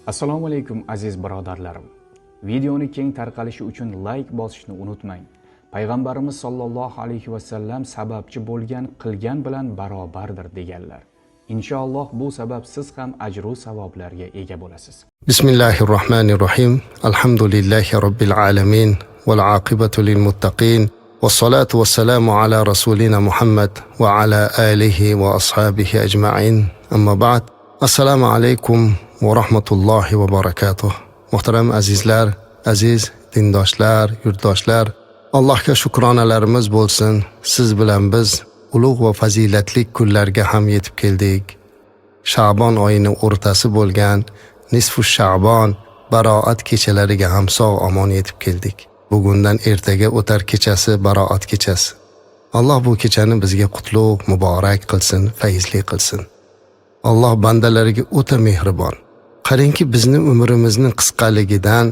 Assalomu alaykum aziz birodarlarim. Videoni keng tarqalishi uchun like bosishni unutmang. Payg'ambarimiz sollallohu alayhi va sallam sababchi bo'lgan qilgan bilan barobardir deganlar. Inshaalloh bu sabab siz ham ajru savoblarga ega bo'lasiz. Bismillahirrohmanirrohim. Alhamdulillahi robbil alamin wal aqibatu lil muttaqin. Wassalatu wassalamu ala rasulina Muhammad va ala alihi va ashabihi ajma'in. Amma ba'd. Assalomu alaykum va rahmatullohi va barakatuh. Muhtaram azizlar, aziz dindoshlar, yurtdoshlar, Allohga shukronalarimiz bo'lsin. Siz bilan biz ulug' va fazilatli kunlarga ham yetib keldik. Sha'bon oyining o'rtasi bo'lgan nisfu Sha'bon baroat kechalariga ham sog' omon yetib keldik. Bugundan ertaga o'tar kechasi baroat kechasi. Alloh bu kechani bizga qutlug', muborak qilsin, fayzli qilsin. Alloh bandalariga o'ta mehribon. Qarangki, bizning umrimizning qisqaligidan,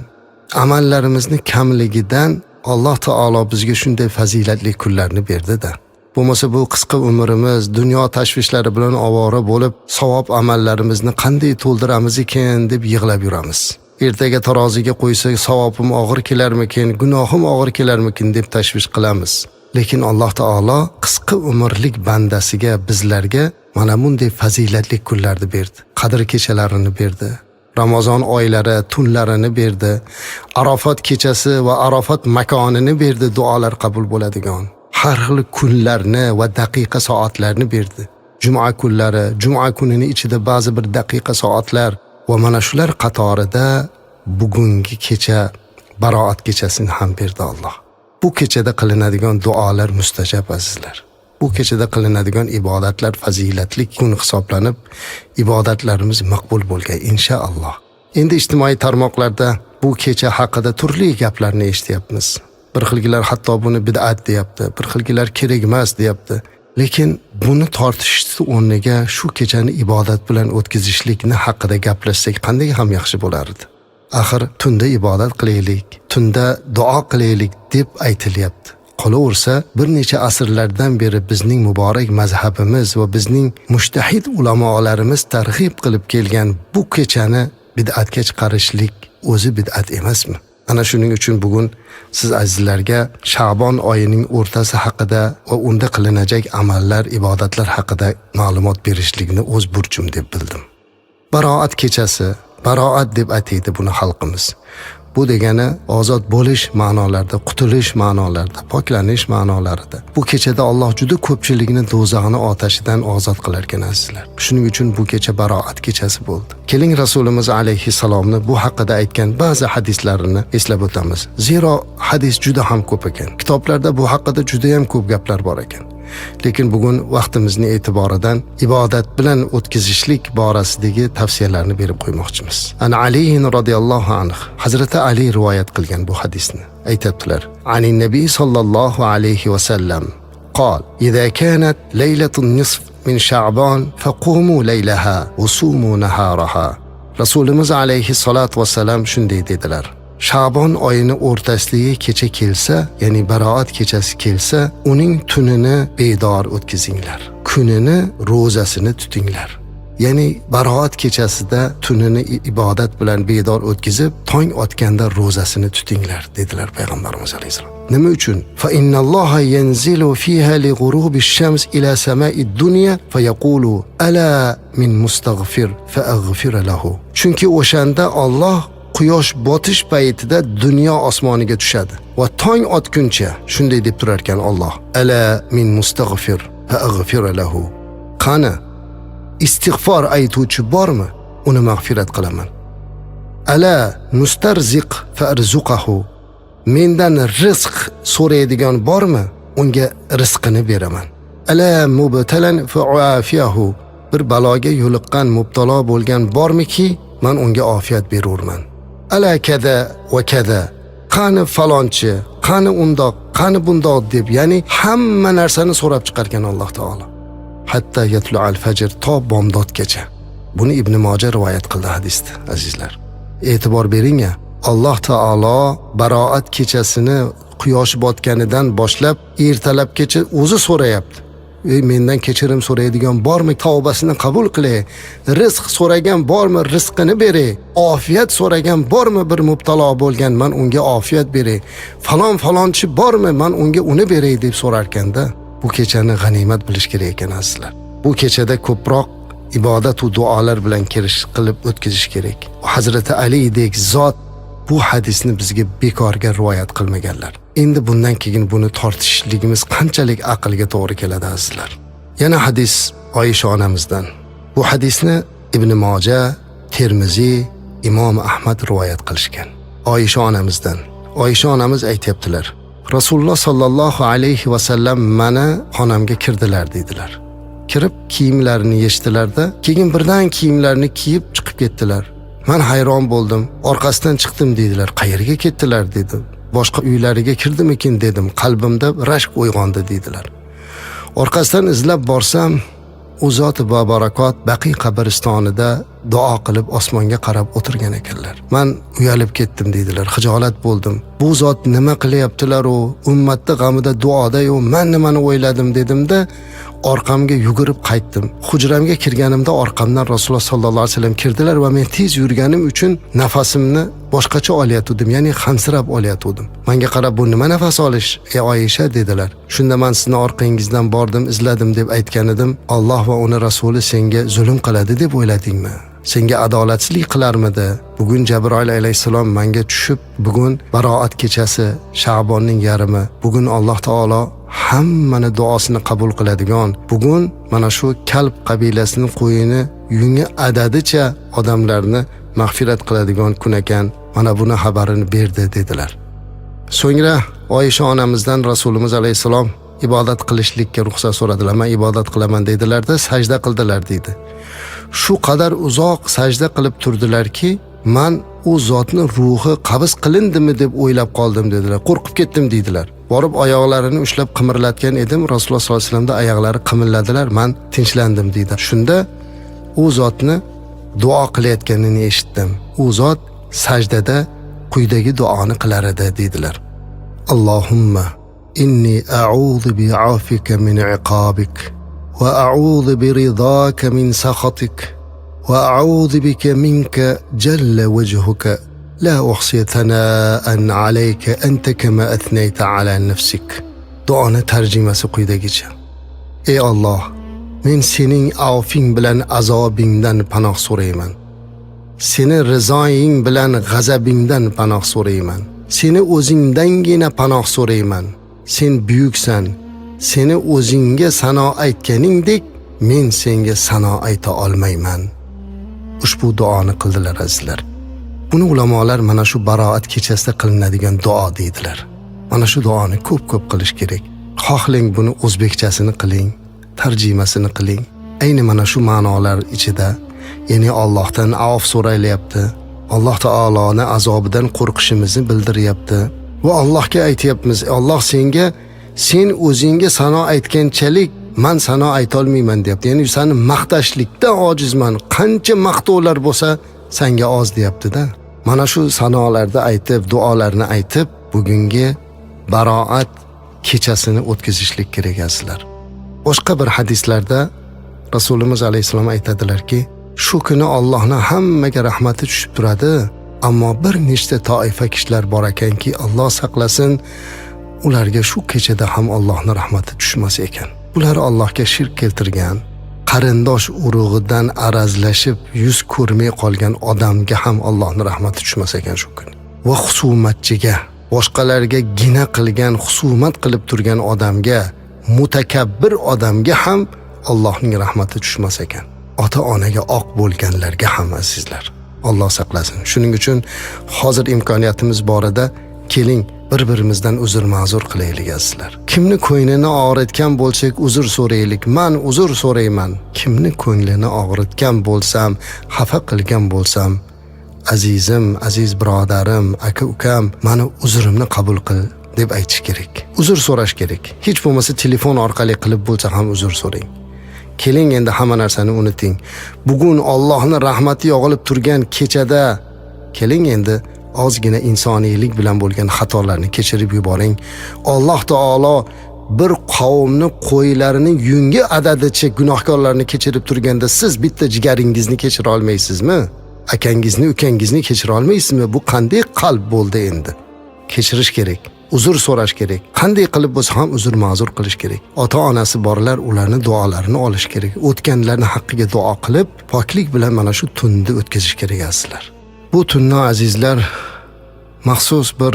amallarimizning kamligidan Alloh taolo bizga shunday fazilatli kunlarni berdi-da. Bo'lmasa bu qisqa umrimiz dunyo tashvishlari bilan ovora bo'lib, savob amallarimizni qanday to'ldiramiz ekan deb yig'lab yuramiz. Ertaga taroziga qo'ysak savobim og'ir kelarmikin, gunohim og'ir kelarmikin deb tashvish qilamiz. Lekin Alloh taolo qisqa umrlik bandasiga, bizlarga mana bunday fazilatli kunlarni berdi. Qadr kechalarini berdi. Ramazon oylari tunlarini berdi. Arafat kechasi va Arafat makonini berdi, duolar qabul bo'ladigan. Har xil kunlarni va daqiqa soatlarni berdi. Juma kunlari, juma kunining ichida ba'zi bir daqiqa soatlar va mana shular qatorida bugungi kecha baroat kechasini ham berdi Alloh. Bu kechada qilinadigan duolar mustajab azizlar. Bu kechada qilinadigan ibodatlar fazilatli kun hisoblanib, ibodatlarimiz maqbul bo'lgan inshaalloh. Endi ijtimoiy tarmoqlarda bu kecha haqida turli gaplarni eshityapmiz. Bir xilgilar hatto buni bid'at deyapti, bir xilgilar kerak emas deyapti. Lekin buni tortishni o'rniga shu kechani ibodat bilan o'tkazishlikni haqida gaplashsak qanday ham yaxshi bo'lardi. Axir tunda ibodat qilaylik, tunda duo qilaylik deb aytilyapti. Qolaversa, bir necha asrlardan beri bizning muborak mazhabimiz va bizning mushtahid ulamolarimiz targ'ib qilib kelgan bu kechani bid'atga chiqarishlik o'zi bid'at emasmi? Ana shuning uchun bugun siz azizlarga Sha'bon oyining o'rtasi haqida va unda qilinajak amallar, ibodatlar haqida ma'lumot berishlikni o'z burchim deb bildim. Baroat kechasi, baroat deb ataydi buni xalqimiz. Bu degani ozod bo'lish ma'nolarida, qutulish ma'nolarida, poklanish ma'nolarida. Bu kechada Alloh juda ko'pchilikni do'zaxning otashidan ozod qilar ekan azizlar. Shuning uchun bu kecha baroat kechasi bo'ldi. Keling Rasulimiz alayhissalomni bu haqida aytgan ba'zi hadislarini eslab o'tamiz. Zero hadis juda ham ko'p ekan. Kitoblarda bu haqida juda ham ko'p gaplar bor ekan. Lekin bugun vaqtimizning e'tiboridan ibodat bilan o'tkazishlik borasidagi tavsiyalarni berib qo'ymoqchimiz. Ana Ali radhiyallohu anhu, Hazrati Ali rivoyat qilgan bu hadisni aytibdilar. Ani Nabiy sallallohu alayhi va sallam qol: "Idza kanat laylatun nisf min Sha'ban faqumu laylaha wa sumu naharaha." Rasulimiz alayhi salatu va salam shunday dedilar. Sha'bon oyini o'rtasidagi kecha kelsa, ya'ni baroat kechasi kelsa, uning tunini bedor o'tkazinglar. Kunini ro'zasini tutinglar. Ya'ni baroat kechasida tunini ibodat bilan bedor o'tkazib, tong otganda ro'zasini tutinglar dedilar payg'ambarimiz alayhisalom. Nima uchun? Fa innalloha yanzilu fiha li ghurubish shams ila sama'id dunya fa yaqulu ala min mustaghfir fa aghfir lahu. Chunki o'shanda Alloh quyosh botish paytida dunyo osmoniga tushadi va tong otguncha shunday deb turar ekan Alloh: "Ala min mustaghfir fa aghfir lahu." Qani istig'for aytuvchi bormi? Uni mag'firat qilaman. "Ala mustarziq fa arzuqahu." Mendan rizq so'raydigan bormi? Unga rizqini beraman. "Ala mubtalan fa uafiyahu." Bir baloga yo'liqqan, mubtalo bo'lgan bormiki, men unga ofiyat berurman. "Ala kaza va kaza." Qani falonchi, qani undoq, qani bundoq deb, ya'ni hamma narsani so'rab chiqargan Alloh taolo. Hatta yatlu al-fajr, to bomdodgacha. Buni Ibn Majah rivoyat qildi hadisda, azizlar. E'tibor bering-a, Alloh taolo baroat kechasini quyosh botganidan boshlab ertalabgacha o'zi so'rayapti. mendan kechirim so'raydigan bormi, tavbasini qabul qilay. Rizq so'ragan bormi, rizqini beray. Ofiyat so'ragan bormi, bir mubtalo bo'lgan, men unga ofiyat beray. Falonchi bormi, men unga uni beray deb so'rarkanda, bu kechani g'animat bilish kerak ekan azizlar. Bu kechada ko'proq ibodat va duolar bilan kirish qilib o'tkazish kerak. Hazrati Alidek zot bu hadisni bizga bekorga rivoyat qilmaganlar. Endi bundan keyin buni tortishligimiz qanchalik aqlga to'g'ri keladi azizlar. Yana hadis Oysha onamizdan. Bu hadisni Ibn Moja, Termiziy, Imom Ahmad rivoyat qilishgan. Oysha onamizdan. Oysha onamiz aytibdilar: Rasululloh sallallohu alayhi va sallam meni xonamga kirdilar dedilar. Kirib kiyimlarini yechdilarda, keyin birdan kiyimlarini kiyib chiqib ketdilar. Men hayron bo'ldim. Orqasidan chiqdim dedilar. Qayerga ketdilar dedim. Boshqa uylariga kirdimikin dedim. Qalbimda rashk uyg'ondi dedilar. Orqasidan izlab borsam, u zot va barakot Baqiy qabristonida duo qilib osmonga qarab o'tirgan ekanlar. Men uyalib ketdim dedilar. Xijolat bo'ldim. Bu zot nima qilyaptilar u? Ummatda g'amida duoda-yu, men nimani o'yladim dedimda, orqamga yugurib qaytdim. Hujramga kirganimda orqamdan Rasululloh sallallohu alayhi vasallam kirdilar va men tez yurganim uchun nafasimni boshqacha olayotgandim, ya'ni xansirab olayotgandim. Menga qarab, bu nima nafas olish, ey Oyisha dedilar. Shunda men sizni orqangizdan bordim, izladim deb aytgan edim. Alloh va uni rasuli senga zulm qiladi deb o'yladingmi? Senga adolatsizlik qilarmidi? Bugun Jabroil alayhisalom menga tushib, bugun baroat kechasi, Sha'bonning yarmi. Bugun Alloh taolo hammani duosini qabul qiladigan, bugun mana shu Kalb qabilasining qo'yini yungi adadicha odamlarni mag'firat qiladigan kun ekan. Mana buni xabarini berdi dedilar. So'ngra Oysha onamizdan Rasulimiz alayhisalom ibodat qilishlikka ruxsat so'radilar. Men ibodat qilaman dedilarda, sajda qildilar dedi. Shu qadar uzoq sajda qilib turdilarki, men u zotni ruhi qabz qilindimi deb o'ylab qoldim dedilar. Qo'rqib ketdim dedilar. Borib oyoqlarini ushlab qimirlatgan edim. Rasululloh sollallohu alayhi vasallamda oyoqlari qimilladilar. Men tinchlandim dedi. Shunda u zotni duo qilayotganini eshitdim. U zot sajdada quyidagi duoni qilar edi dedilar. Allohumma inni a'udhu bi'afika min iqabik va a'udhu biridaka min sakhatik va a'udhu bika minka jalla wajhuka la uhsi thana'an alayka anta kama athnayta ala nafsik. Duoni tarjimasi quyidagicha. Ey Alloh, men sening afing bilan azobingdan panoh so'rayman. Seni rizoying bilan g'azabingdan panoh so'rayman. Seni o'zingdangina panoh so'rayman. Sen buyuksan. Seni o'zingga sano aytganingdek men senga sano ayta olmayman. Ushbu duoni qildilar azizlar. Buni ulamolar mana shu baroat kechasida qilinadigan duo deydilar. Mana shu duoni ko'p qilish kerak. Xohlang buni o'zbekchasini qiling, tarjimasini qiling. Ayni mana shu ma'nolar ichida, ya'ni Allohdan afv so'rayapti. Alloh taoloning azobidan qo'rqishimizni bildiryapti. Va Allohga aytayapmiz, Alloh senga sen o'zingga sano aytganchalik men sano ayta olmayman deyapti. Ya'ni seni maqtashlikda ojizman. Qancha maqtovlar bo'lsa senga oz deyapti-da. Mana shu sanolarda aytib, duolarni aytib, bugungi baroat kechasini o'tkazishlik kerak azizlar. Boshqa bir hadislarda Rasulimiz alayhisalom aytadilarki, shu kuni Allohning hammaga rahmati tushib turadi, ammo bir nechta toifa kishilar bor ekanki, Alloh saqlasin, ularga shu kechada ham Allohning rahmati tushmas ekan. Ular Allohga shirk keltirgan, qarindosh urug'idan arazlashib yuz ko'rmay qolgan odamga ham Allohning rahmati tushmas ekan shu kun. Va husumatchiga, boshqalarga gina qilgan, husumat qilib turgan odamga, mutakabbir odamga ham Allohning rahmati tushmas ekan. Ota-onaga oq bo'lganlarga ham azizlar. Alloh saqlasin. Shuning uchun hozir imkoniyatimiz borida keling bir-birimizdan uzr ma'zur qilaylik azizlar. Kimni ko'nglini og'ritgan bo'lsak uzr so'raylik. Men uzr so'rayman. Kimni ko'nglini og'ritgan bo'lsam, xafa qilgan bo'lsam, azizim, aziz birodarim, aka-ukam, meni uzrimni qabul qil deb aytish kerak. Uzr so'rash kerak. Hech bo'lmasa telefon orqali qilib bo'lsa ham uzr so'rang. Keling endi hamma narsani unuting. Bugun Allohning rahmati yog'ilib turgan kechada keling endi ozgina insoniylik bilan bo'lgan xatolarni kechirib yuboring. Alloh taolo bir qavmni qo'ylarini yungi adadicha gunohkorlarni kechirib turganda siz bitta jigaringizni kechira olmaysizmi? Akangizni, ukangizni kechira olmaysizmi? Bu qanday qalb bo'ldi endi? Kechirish kerak. Uzr so'rash kerak. Qanday qilib bo'lsa ham uzr ma'zur qilish kerak. Ota-onasi borlar, ularni duolarini olish kerak. O'tganlarning haqqiga duo qilib, poklik bilan mana shu tunni o'tkazish kerak asizlar. Bu tunni azizlar maxsus bir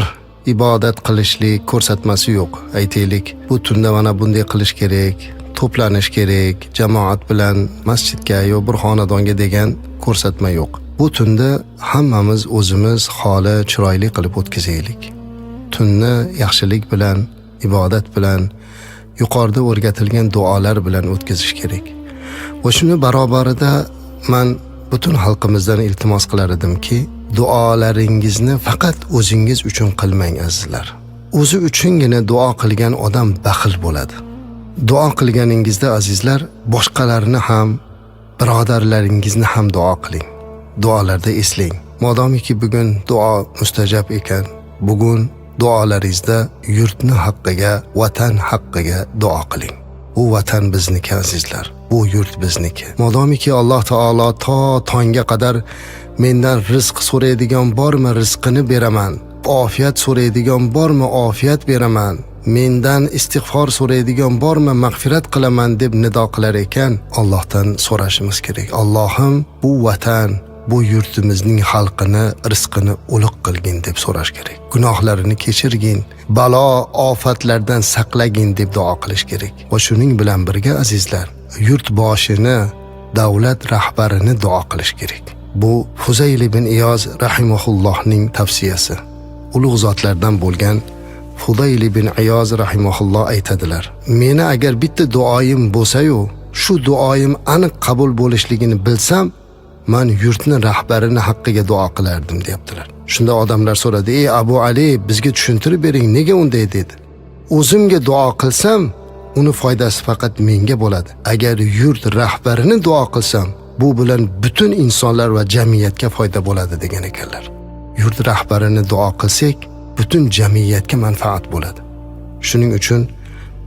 ibodat qilishlik ko'rsatmasi yo'q. Aytaylik, bu tunda mana bunday qilish kerak, to'planish kerak, jamoat bilan masjidga yo bir xonadonga degan ko'rsatma yo'q. Bu tunda hammamiz o'zimiz xoli, chiroyli qilib o'tkazaylik. Tunni yaxshilik bilan, ibodat bilan, yuqorida o'rgatilgan duolar bilan o'tkazish kerak. Va shuni barobarida men butun xalqimizdan iltimos qilar edimki, duolaringizni faqat o'zingiz uchun qilmang azizlar. O'zi uchungina duo qilgan odam baxil bo'ladi. Duo qilganingizda azizlar, boshqalarni ham, birodarlaringizni ham duo qiling. Duolarda eslang. Modomiki bugun duo mustajab ekan, bugun duolaringizda yurtni haqqiga, vatan haqqiga duo qiling. Bu vatan bizniki azizlar. Bu yurt bizniki. Modomiki Alloh taolo to tongga qadar mendan rizq so'raydigan bormi, rizqini beraman. Ofiyat so'raydigan bormi, ofiyat beraman. Mendan istig'for so'raydigan bormi, mag'firat qilaman deb nido qilar ekan, Allohdan so'rashimiz kerak. Allohim bu vatan, bu yurtimizning xalqini, rizqini ulug' qilgin deb so'rash kerak. Gunohlarini kechirgin, balo, ofatlardan saqlagin deb duo qilish kerak. Va shuning bilan birga azizlar, yurt boshini, davlat rahbarini duo qilish kerak. Bu Fuzayl ibn Iyoz rahimahullohning tavsiyasi. Ulug' zotlardan bo'lgan Fuzayl ibn Iyoz rahimahulloh aytadilar: "Meni agar bitta duoyim bo'lsa-yu, shu duoyim aniq qabul bo'lishligini bilsam, men yurtni rahbarini haqqiga duo qilardim", deyaptilar. Shunda odamlar so'radi: "Ey Abu Ali, bizga tushuntirib bering, nega unday?" dedi. "O'zimga duo qilsam, uni foydasi faqat menga bo'ladi. Agar yurt rahbarini duo qilsam, bu bilan butun insonlar va jamiyatga foyda bo'ladi", degan ekanlar. Yurt rahbarini duo qilsak, butun jamiyatga manfaat bo'ladi. Shuning uchun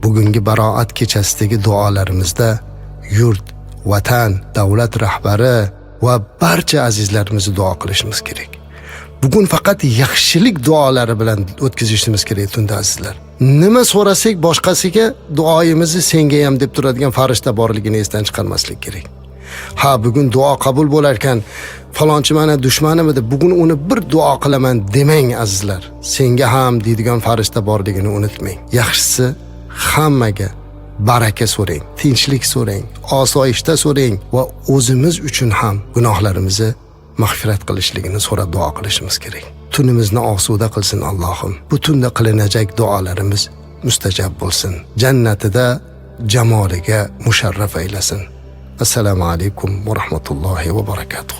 bugungi baroat kechasidagi duolarimizda yurt, vatan, davlat rahbari va barcha azizlarimizni duo qilishimiz kerak. Bugun faqat yaxshilik duolari bilan o'tkazishimiz kerak tunda azizlar. Nima so'rasak boshqasiga duoyimizni senga ham deb turadigan farishta borligini esdan chiqarmaslik kerak. Ha, bugun duo qabul bo'lar ekan, falonchi mana dushmanim edi, bugun uni bir duo qilaman demang azizlar. Senga ham deydigan farishta borligini unutmang. Yaxshisi hammaga baraka so'rang, tinchlik so'rang, osoyishta so'rang va o'zimiz uchun ham gunohlarimizni mag'firat qilishligini so'rab duo qilishimiz kerak. Tunimizni osuda qilsin Allohim. Bu tunda qilinajak duolarimiz mustajab bo'lsin. Jannatida jamoliga musharraf aylasin. Assalomu alaykum va rahmatullohi va barakatuh.